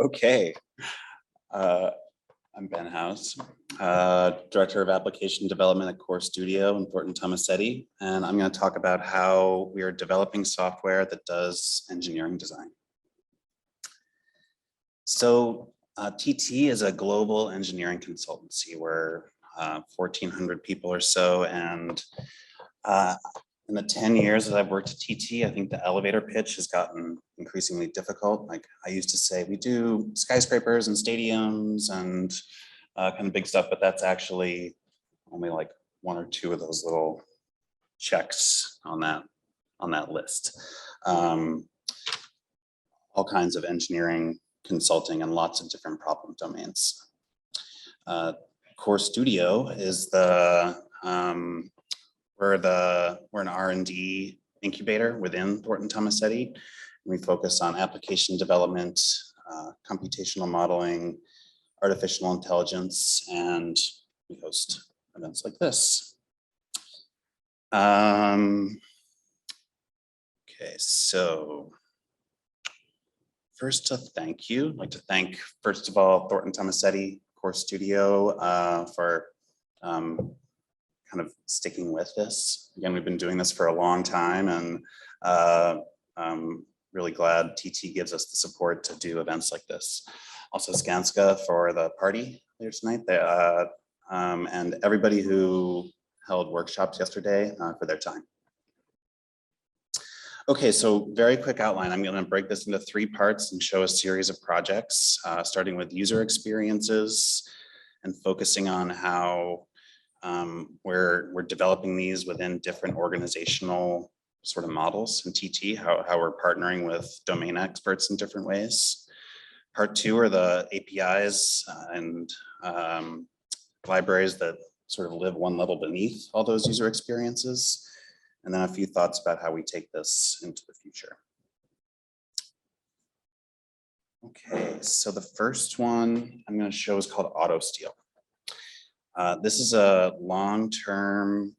Okay, I'm Ben House, Director of Application Development at Core Studio in Thornton Tomasetti, and I'm going to talk about how we are developing software that does engineering design. So TT is a global engineering consultancy. We're 1,400 people or so, and in the 10 years that I've worked at TT, I think the elevator pitch has gotten increasingly difficult. Like I used to say, we do skyscrapers and stadiums and kind of big stuff, but that's actually only like one or two of those little checks on that list. All kinds of engineering, consulting, and lots of different problem domains. Core Studio is we're an R&D incubator within Thornton Tomasetti. We focus on application development, computational modeling, artificial intelligence, and we host events like this. Okay, so first, a thank you. I'd like to thank, first of all, Thornton Tomasetti, Core Studio for kind of sticking with this. Again, we've been doing this for a long time, and I'm really glad TT gives us the support to do events like this. Also Skanska for the party later tonight, and everybody who held workshops yesterday for their time. Okay, so very quick outline. I'm going to break this into 3 parts and show a series of projects, starting with user experiences and focusing on how we're developing these within different organizational sort of models in TT, how we're partnering with domain experts in different ways. Part 2 are the APIs and libraries that sort of live one level beneath all those user experiences. And then a few thoughts about how we take this into the future. Okay, so the first one I'm going to show is called AutoSTL. This is a long-term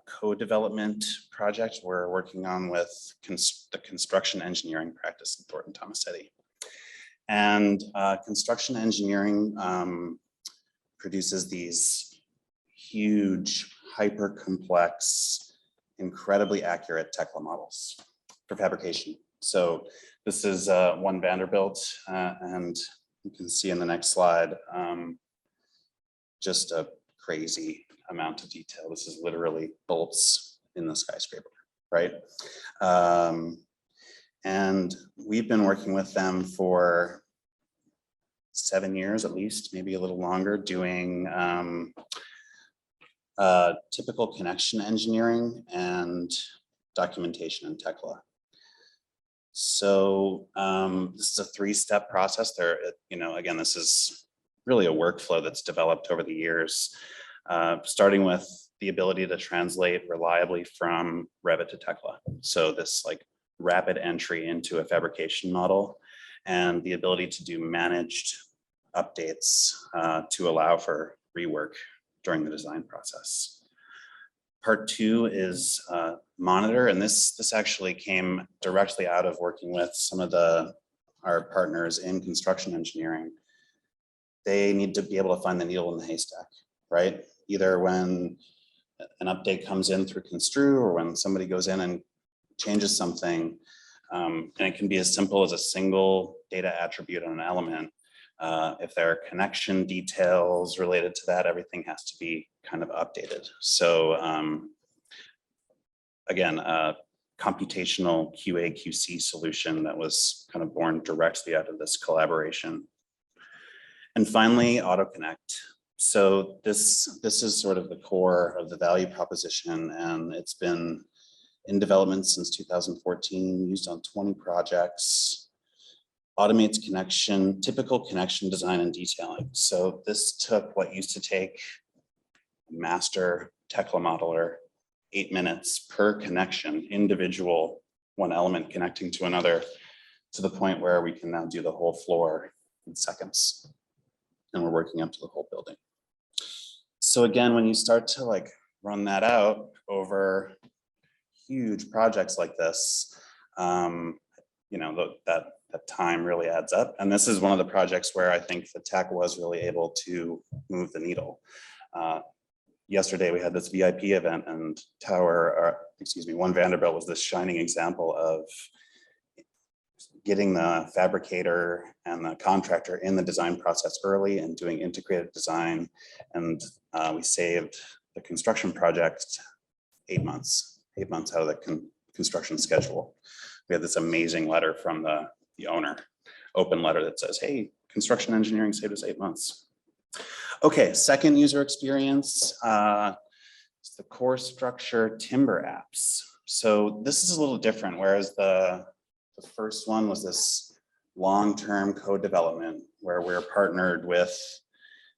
co-development project we're working on with the construction engineering practice in Thornton Tomasetti. And construction engineering produces these huge, hyper-complex, incredibly accurate Tekla models for fabrication. So this is one Vanderbilt, and you can see in the next slide, just a crazy amount of detail. This is literally bolts in the skyscraper, right? And we've been working with them for 7 years at least, maybe a little longer, doing typical connection engineering and documentation in Tekla. So this is a 3-step process. Again, this is really a workflow that's developed over the years, starting with the ability to translate reliably from Revit to Tekla. So this like rapid entry into a fabrication model and the ability to do managed updates to allow for rework during the design process. Part 2 is Monitor, and this actually came directly out of working with some of our partners in construction engineering. They need to be able to find the needle in the haystack, right? Either when an update comes in through Construe or when somebody goes in and changes something, and it can be as simple as a single data attribute on an element. If there are connection details related to that, everything has to be kind of updated. So again, a computational QA/QC solution that was kind of born directly out of this collaboration. And finally, AutoConnect. So this is sort of the core of the value proposition, and it's been in development since 2014, used on 20 projects. Automates typical connection design and detailing. So this took what used to take a master Tekla modeler 8 minutes per connection, individual one element connecting to another, to the point where we can now do the whole floor in seconds. And we're working up to the whole building. So again, when you start to like run that out over huge projects like this, that that time really adds up. And this is one of the projects where I think the tech was really able to move the needle. Yesterday we had this VIP event, and One Vanderbilt was this shining example of getting the fabricator and the contractor in the design process early and doing integrated design. And we saved the construction project 8 months out of the construction schedule. We had this amazing letter from the owner, open letter that says, hey, construction engineering saved us 8 months. Okay, second user experience, it's the CORE.structure timber apps. So this is a little different, whereas the first one was this long-term code development where we're partnered with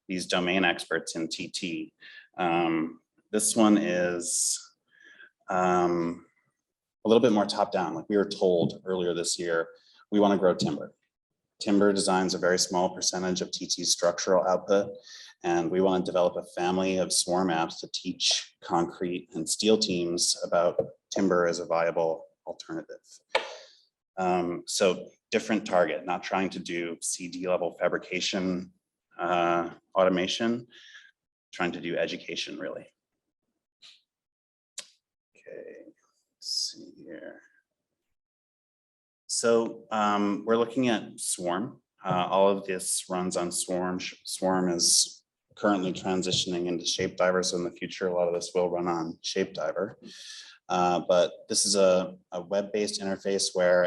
these domain experts in TT. This one is a little bit more top-down. Like we were told earlier this year, we want to grow timber. Timber designs a very small percentage of TT's structural output, and we want to develop a family of swarm apps to teach concrete and steel teams about timber as a viable alternative. So different target, not trying to do CD level fabrication automation, trying to do education really. Okay, let's see here. So we're looking at Swarm. All of this runs on Swarm. Swarm is currently transitioning into Shapediver, so in the future, a lot of this will run on Shapediver. But this is a web-based interface where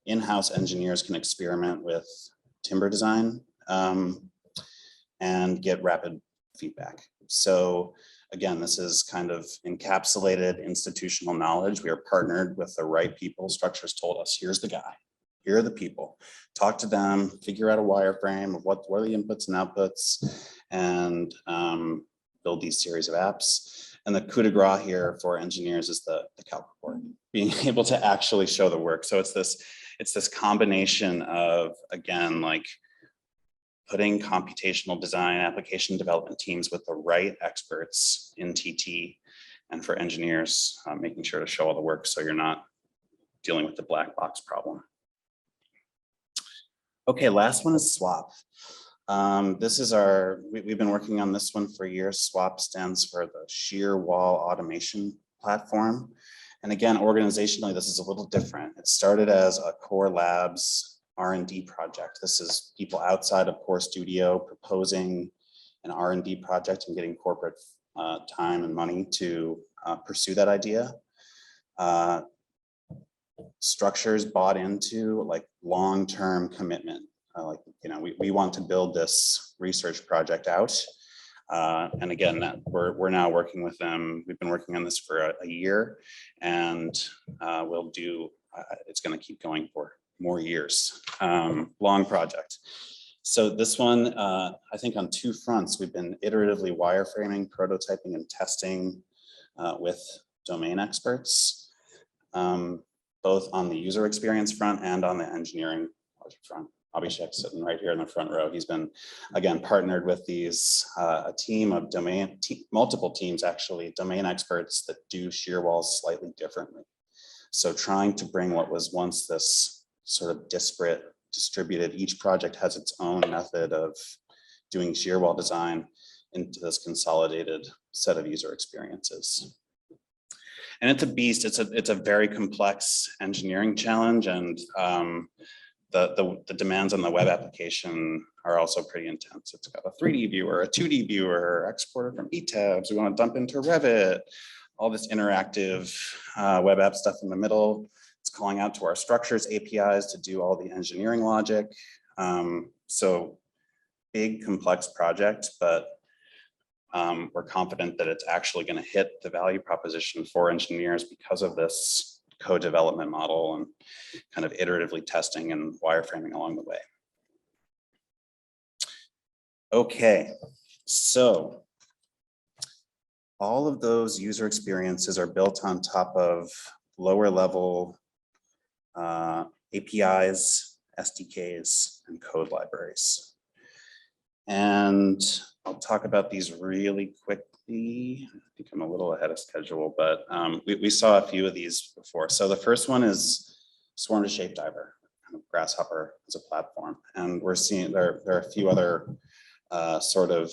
in-house engineers can experiment with timber design and get rapid feedback. So again, this is kind of encapsulated institutional knowledge. We are partnered with the right people. Structure's told us, here's the guy, here are the people. Talk to them, figure out a wireframe of what are the inputs and outputs, and build these series of apps. And the coup de grace here for engineers is the calc report, being able to actually show the work. So it's this combination of, again, like putting computational design application development teams with the right experts in TT, and for engineers, making sure to show all the work so you're not dealing with the black box problem. Okay, last one is SWAP. This is we've been working on this one for years. SWAP stands for the Shear Wall Automation Platform. And again, organizationally, this is a little different. It started as a Core Labs R&D project. This is people outside of Core Studio proposing an R&D project and getting corporate time and money to pursue that idea. Structures bought into like long-term commitment. We want to build this research project out. And again, we're now working with them. We've been working on this for a year, and it's going to keep going for more years. Long project. So this one, I think on two fronts, we've been iteratively wireframing, prototyping, and testing with domain experts, both on the user experience front and on the engineering project front. Abhishek's sitting right here in the front row. He's been, again, partnered with a team of multiple teams actually, domain experts that do shear walls slightly differently. So trying to bring what was once this sort of disparate, distributed, each project has its own method of doing shear wall design into this consolidated set of user experiences. And it's a beast. It's a very complex engineering challenge, and the demands on the web application are also pretty intense. It's got a 3D viewer, a 2D viewer, exporter from eTabs. We want to dump into Revit, all this interactive web app stuff in the middle. It's calling out to our structures APIs to do all the engineering logic. So big, complex project, but we're confident that it's actually going to hit the value proposition for engineers because of this co-development model and kind of iteratively testing and wireframing along the way. Okay, so all of those user experiences are built on top of lower level APIs, SDKs, and code libraries. And I'll talk about these really quickly. I think I'm a little ahead of schedule, but we saw a few of these before. So the first one is Swarm to Shapediver. kind of Grasshopper as a platform. And we're seeing there are a few other sort of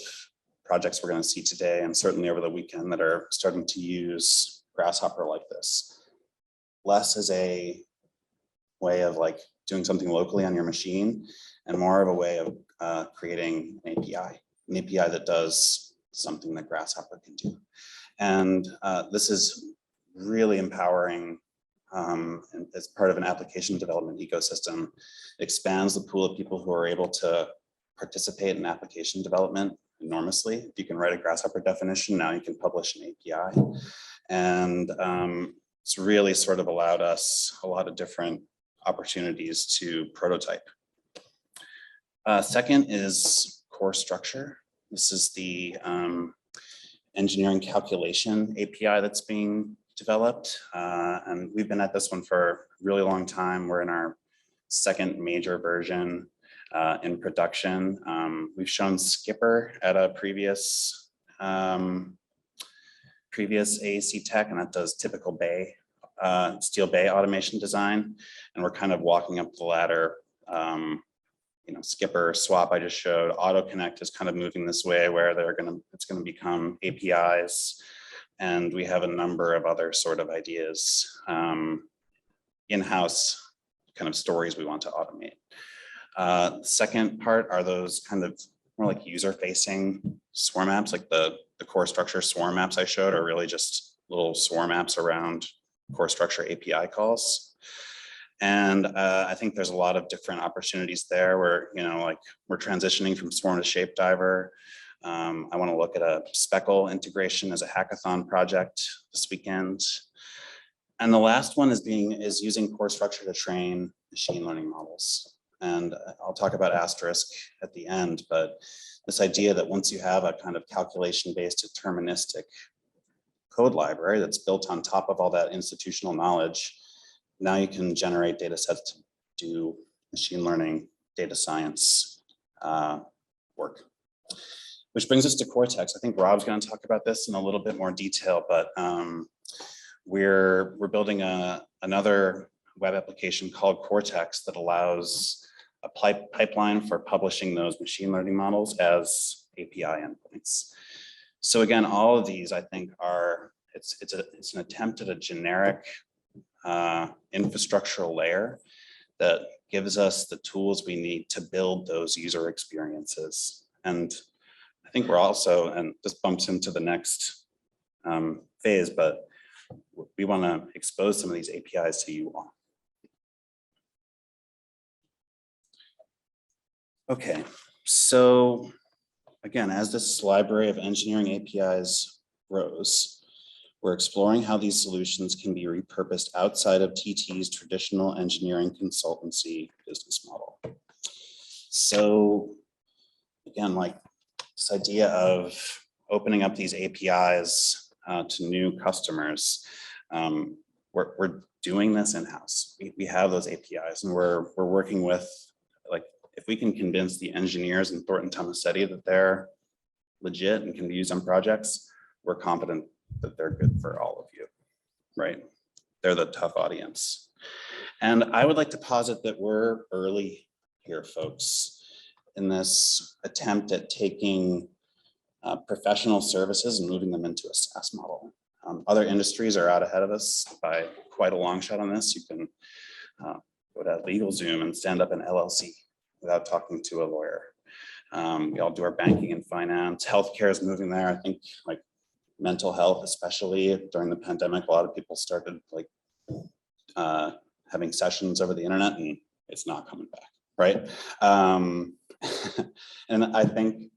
projects we're going to see today, and certainly over the weekend, that are starting to use Grasshopper like this. Less as a way of like doing something locally on your machine, and more of a way of creating an API that does something that Grasshopper can do. And this is really empowering as part of an application development ecosystem. It expands the pool of people who are able to participate in application development enormously. If you can write a Grasshopper definition, now you can publish an API. And it's really sort of allowed us a lot of different opportunities to prototype. Second is CORE.structure. This is the engineering calculation API that's being developed. And we've been at this one for a really long time. We're in our second major version in production. We've shown Skipper at a previous AECtech, and that does typical steel bay automation design. And we're kind of walking up the ladder. Skipper, Swap I just showed. AutoConnect is kind of moving this way, where it's going to become APIs. And we have a number of other sort of ideas, in-house kind of stories we want to automate. Second part are those kind of more like user-facing swarm apps, like the CORE.structure swarm apps I showed are really just little swarm apps around CORE.structure API calls. And I think there's a lot of different opportunities there where, we're transitioning from Swarm to Shapediver. I want to look at a Speckle integration as a hackathon project this weekend. And the last one is using CORE.structure to train machine learning models. And I'll talk about Asterisk at the end, but this idea that once you have a kind of calculation-based deterministic code library that's built on top of all that institutional knowledge, now you can generate data sets to do machine learning, data science work. Which brings us to Cortex. I think Rob's going to talk about this in a little bit more detail, but we're building another web application called Cortex that allows a pipeline for publishing those machine learning models as API endpoints. So again, all of these I think it's an attempt at a generic infrastructural layer that gives us the tools we need to build those user experiences. And I think we're also, and this bumps into the next phase, but we want to expose some of these APIs to you all. Okay, so again, as this library of engineering APIs grows, we're exploring how these solutions can be repurposed outside of TT's traditional engineering consultancy business model. So again, like this idea of opening up these APIs to new customers, we're doing this in-house. We have those APIs, and we're working with, like, if we can convince the engineers in Thornton Tomasetti that they're legit and can be used on projects, we're confident that they're good for all of you, right? They're the tough audience. And I would like to posit that we're early here, folks, in this attempt at taking professional services and moving them into a SaaS model. Other industries are out ahead of us by quite a long shot on this. You can go to LegalZoom and stand up an LLC without talking to a lawyer. We all do our banking and finance. Healthcare is moving there. I think like mental health, especially during the pandemic, a lot of people started like having sessions over the internet, and it's not coming back, right? And I think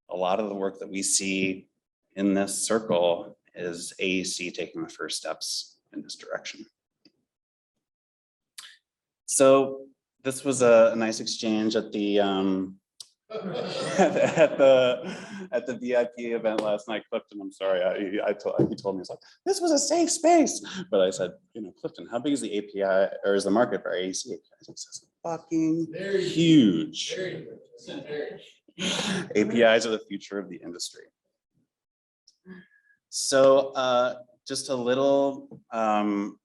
a lot of the work that we see in this circle is AEC taking the first steps in this direction. So this was a nice exchange at the at the VIP event last night. Clifton, I'm sorry, he told me, he's like, this was a safe space. But I said, Clifton, how big is the API or is the market for AEC? He says, fucking huge. APIs are the future of the industry. So just a little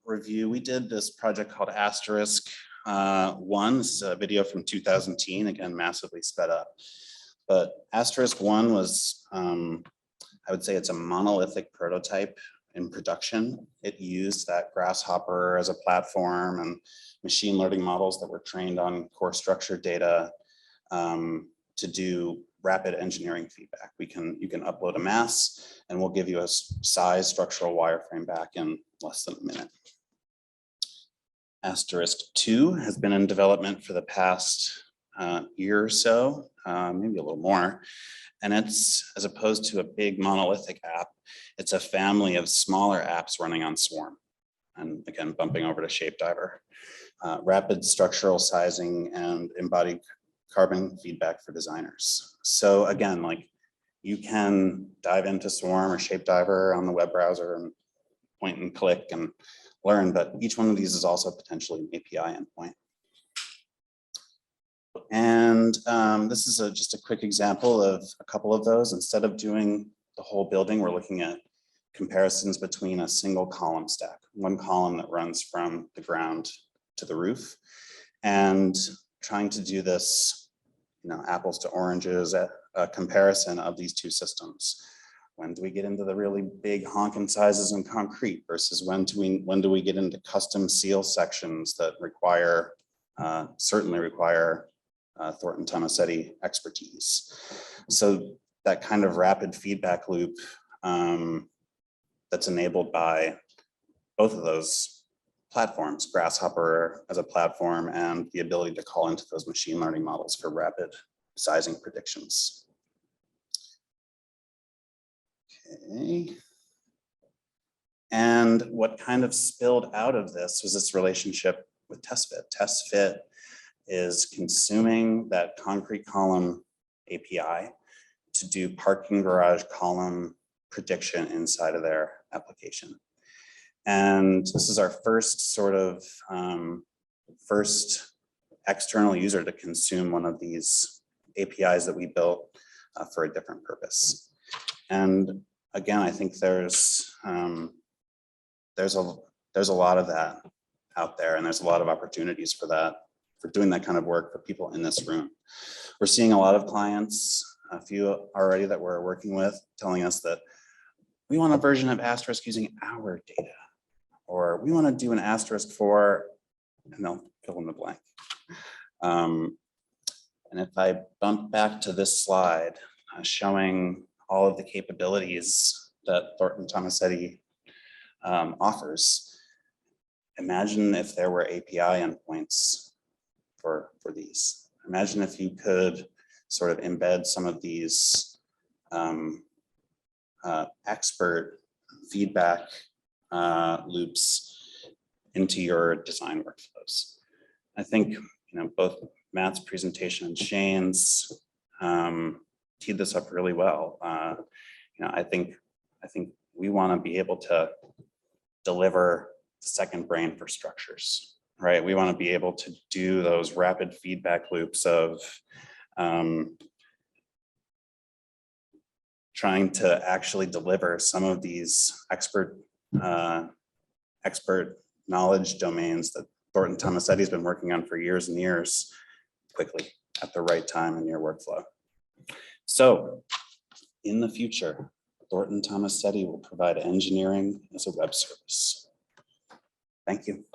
review. We did this project called Asterisk 1, this is a video from 2010, again, massively sped up. But Asterisk 1 was, I would say it's a monolithic prototype in production. It used that Grasshopper as a platform and machine learning models that were trained on CORE.structure data to do rapid engineering feedback. You can upload a mass and we'll give you a size structural wireframe back in less than a minute. Asterisk 2 has been in development for the past year or so, maybe a little more. And it's, as opposed to a big monolithic app, it's a family of smaller apps running on Swarm. And again, bumping over to Shapediver. Rapid structural sizing and embodied carbon feedback for designers. So again, like you can dive into Swarm or Shapediver on the web browser and point and click and learn, but each one of these is also potentially an API endpoint. And this is just a quick example of a couple of those. Instead of doing the whole building, we're looking at comparisons between a single column stack, one column that runs from the ground to the roof, and trying to do this, apples to oranges, a comparison of these two systems. When do we get into the really big honking sizes in concrete versus when do we get into custom seal sections that require, certainly require Thornton Tomasetti expertise. So that kind of rapid feedback loop that's enabled by both of those platforms, Grasshopper as a platform and the ability to call into those machine learning models for rapid sizing predictions. Okay. And what kind of spilled out of this was this relationship with TestFit. TestFit is consuming that concrete column API to do parking garage column prediction inside of their application. And this is our first sort of first external user to consume one of these APIs that we built for a different purpose. And again, I think there's a lot of that out there, and there's a lot of opportunities for that, for doing that kind of work for people in this room. We're seeing a lot of clients, a few already that we're working with, telling us that we want a version of Asterisk using our data, or we want to do an Asterisk for, and they'll fill in the blank. And if I bump back to this slide, showing all of the capabilities that Thornton Tomasetti offers, imagine if there were API endpoints for these. Imagine if you could sort of embed some of these expert feedback loops into your design workflows. I think both Matt's presentation and Shane's teed this up really well. I think we want to be able to deliver second brain for structures, right? We want to be able to do those rapid feedback loops of trying to actually deliver some of these expert knowledge domains that Thornton Tomasetti has been working on for years and years quickly at the right time in your workflow. So in the future, Thornton Tomasetti will provide engineering as a web service. Thank you.